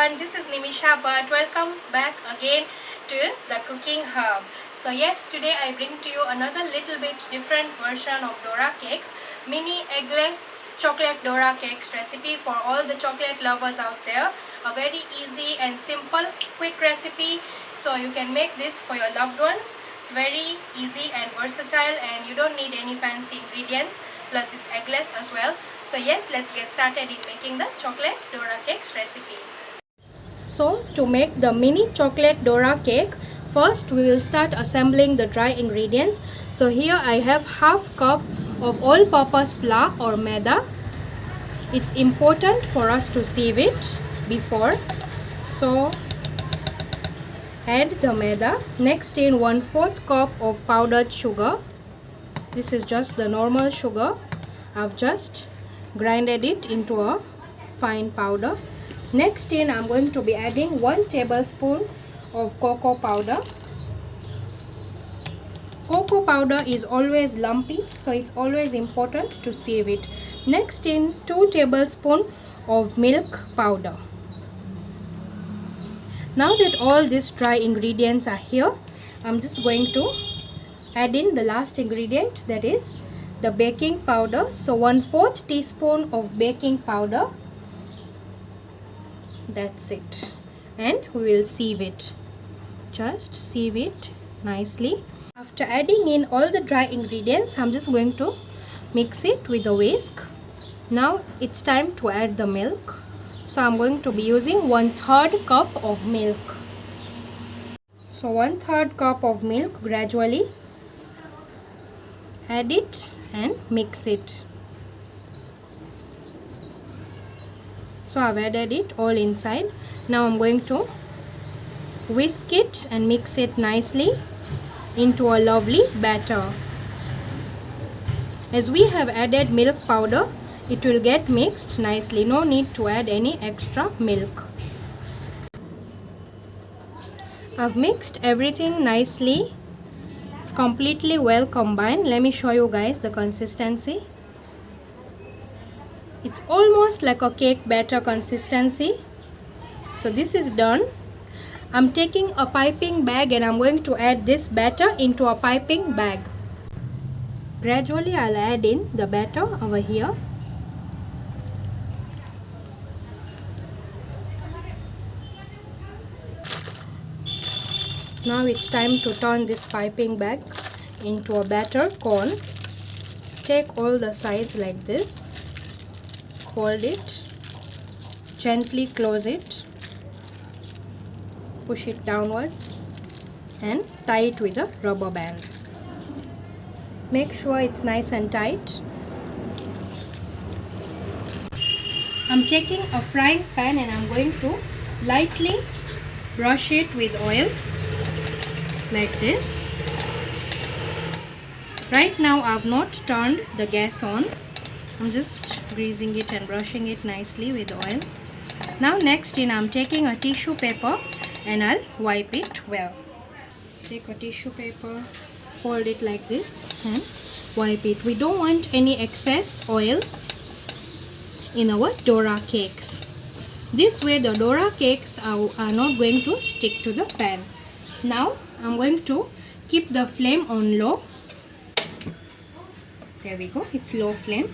everyone, this is Nimisha Bhatt. Welcome back again to the Cooking Hub. So yes, today I bring to you another little bit different version of Dora cakes, mini eggless chocolate Dora cakes recipe for all the chocolate lovers out there. A very easy and simple, quick recipe, so you can make this for your loved ones. It's very easy and versatile, and you don't need any fancy ingredients, plus it's eggless as well. So yes, let's get started in making the chocolate Dora cakes recipe. So to make the mini chocolate Dora cake, first we will start assembling the dry ingredients. So here I have half cup of all-purpose flour or maida. It's important for us to sieve it before. So add the maida. Next in 1/4 cup of powdered sugar. This is just the normal sugar. I've just grinded it into a fine powder. Next in I'm going to be adding 1 tablespoon of cocoa powder. Cocoa powder is always lumpy, so it's always important to sieve it. Next in 2 tablespoons of milk powder. Now that all these dry ingredients are here, I'm just going to add in the last ingredient, that is the baking powder. So 1/4 teaspoon of baking powder. That's it. And we will sieve it. Just sieve it nicely. After adding in all the dry ingredients, I'm just going to mix it with a whisk. Now it's time to add the milk. So I'm going to be using 1/3 cup of milk. So 1/3 cup of milk, gradually add it and mix it. So I've added it all inside. Now I'm going to whisk it and mix it nicely into a lovely batter. As we have added milk powder, it will get mixed nicely. No need to add any extra milk. I've mixed everything nicely. It's completely well combined. Let me show you guys the consistency. It's almost like a cake batter consistency. So this is done. I'm taking a piping bag and I'm going to add this batter into a piping bag. Gradually I'll add in the batter over here. Now it's time to turn this piping bag into a batter cone. Take all the sides like this. Fold it. Gently close it. Push it downwards and tie it with a rubber band. Make sure it's nice and tight. I'm taking a frying pan and I'm going to lightly brush it with oil like this. Right now I've not turned the gas on. I'm just greasing it and brushing it nicely with oil. Now next in I'm taking a tissue paper and I'll wipe it well. Take a tissue paper, fold it like this and wipe it. We don't want any excess oil in our Dora cakes. This way the Dora cakes are not going to stick to the pan. Now I'm going to keep the flame on low. There we go, it's low flame.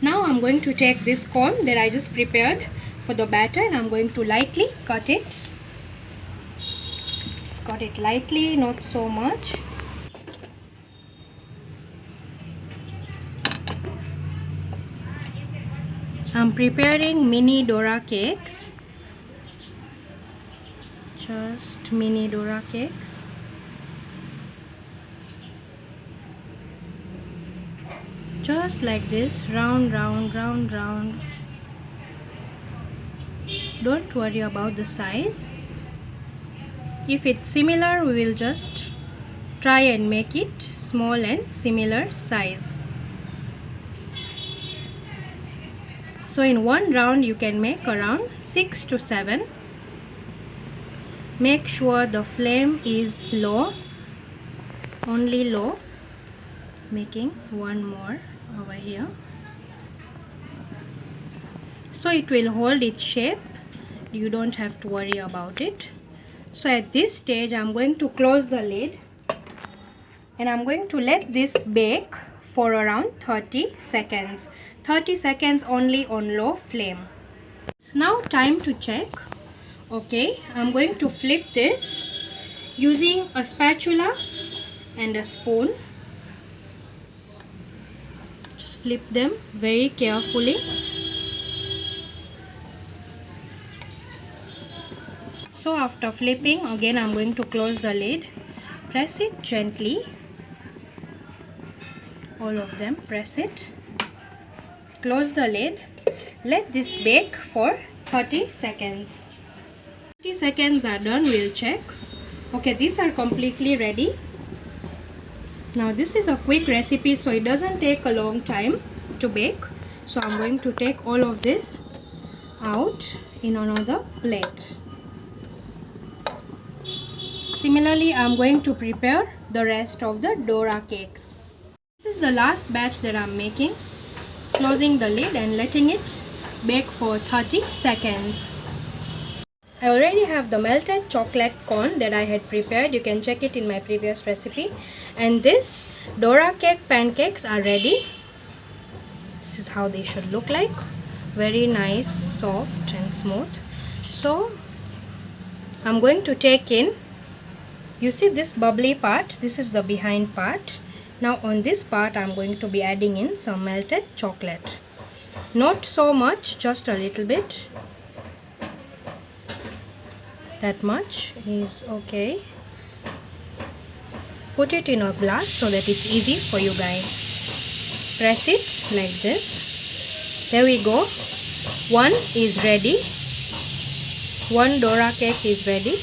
Now I'm going to take this cone that I just prepared for the batter and I'm going to lightly cut it. Just cut it lightly, not so much. I'm preparing mini Dora cakes. Just mini Dora cakes. Just like this, round, round, round, round. Don't worry about the size. If it's similar, we will just try and make it small and similar size. So in one round you can make around 6 to 7. Make sure the flame is low, only low. Making one more over here. So it will hold its shape you don't have to worry about it. So at this stage I'm going to close the lid and I'm going to let this bake for around 30 seconds. 30 seconds only on low flame. It's now time to check. Okay, I'm going to flip this using a spatula and a spoon. Just flip them very carefully. So after flipping, again I'm going to close the lid. Press it gently. All of them, press it. Close the lid. Let this bake for 30 seconds. 30 seconds are done, we'll check. Okay, these are completely ready. Now this is a quick recipe, so it doesn't take a long time to bake. So I'm going to take all of this out in another plate. Similarly, I'm going to prepare the rest of the Dora cakes. This is the last batch that I'm making. Closing the lid and letting it bake for 30 seconds. I already have the melted chocolate cone that I had prepared. You can check it in my previous recipe. And this Dora cake pancakes are ready. This is how they should look like. Very nice, soft and smooth. So I'm going to take in, you see this bubbly part, this is the behind part. Now on this part I'm going to be adding in some melted chocolate. Not so much, just a little bit. That much is okay. Put it in a glass so that it's easy for you guys. Press it like this. There we go. One is ready. One Dora cake is ready.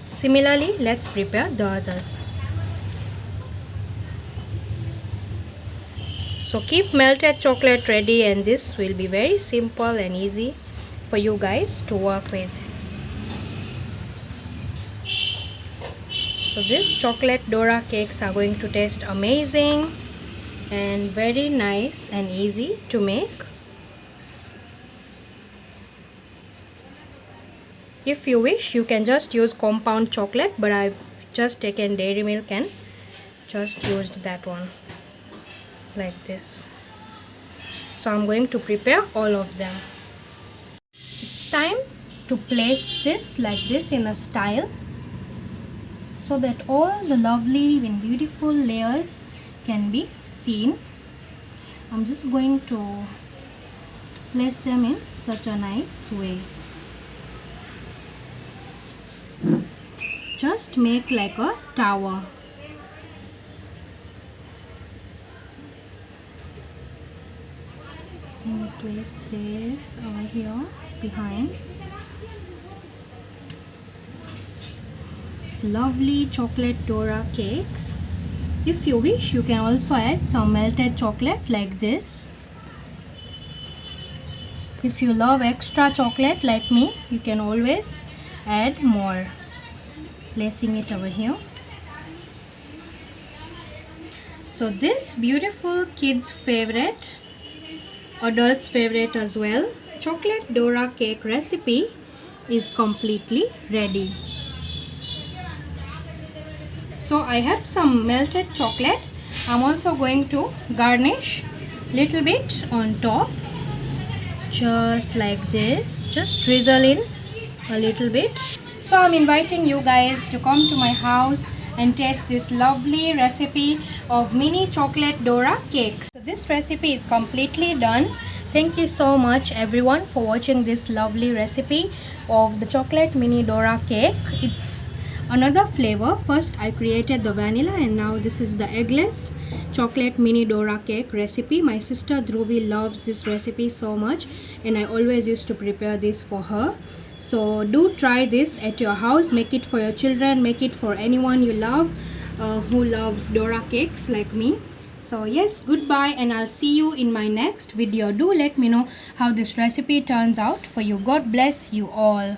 Similarly, let's prepare the others. So keep melted chocolate ready, and this will be very simple and easy for you guys to work with. So these chocolate Dora cakes are going to taste amazing and very nice and easy to make. If you wish, you can just use compound chocolate, but I've just taken dairy milk and just used that one like this. So I'm going to prepare all of them. It's time to place this like this in a style, so that all the lovely and beautiful layers can be seen. I'm just going to place them in such a nice way. Just make like a tower. Let me place this over here behind. Lovely chocolate Dora cakes. If you wish, you can also add some melted chocolate like this. If you love extra chocolate like me, you can always add more. Placing it over here. So this beautiful kids favorite, adults favorite as well, chocolate Dora cake recipe is completely ready. So I have some melted chocolate. I'm also going to garnish little bit on top, just like this. Just drizzle in a little bit. So I'm inviting you guys to come to my house and taste this lovely recipe of mini chocolate Dora cakes. So this recipe is completely done. Thank you so much everyone for watching this lovely recipe of the chocolate mini Dora cake. It's another flavor. First I created the vanilla, and now this is the eggless chocolate mini Dora cake recipe. My sister Dhruvi loves this recipe so much, and I always used to prepare this for her. So do try this at your house. Make it for your children, make it for anyone you love who loves Dora cakes like me. So yes, goodbye, and I'll see you in my next video. Do let me know how this recipe turns out for you. God bless you all.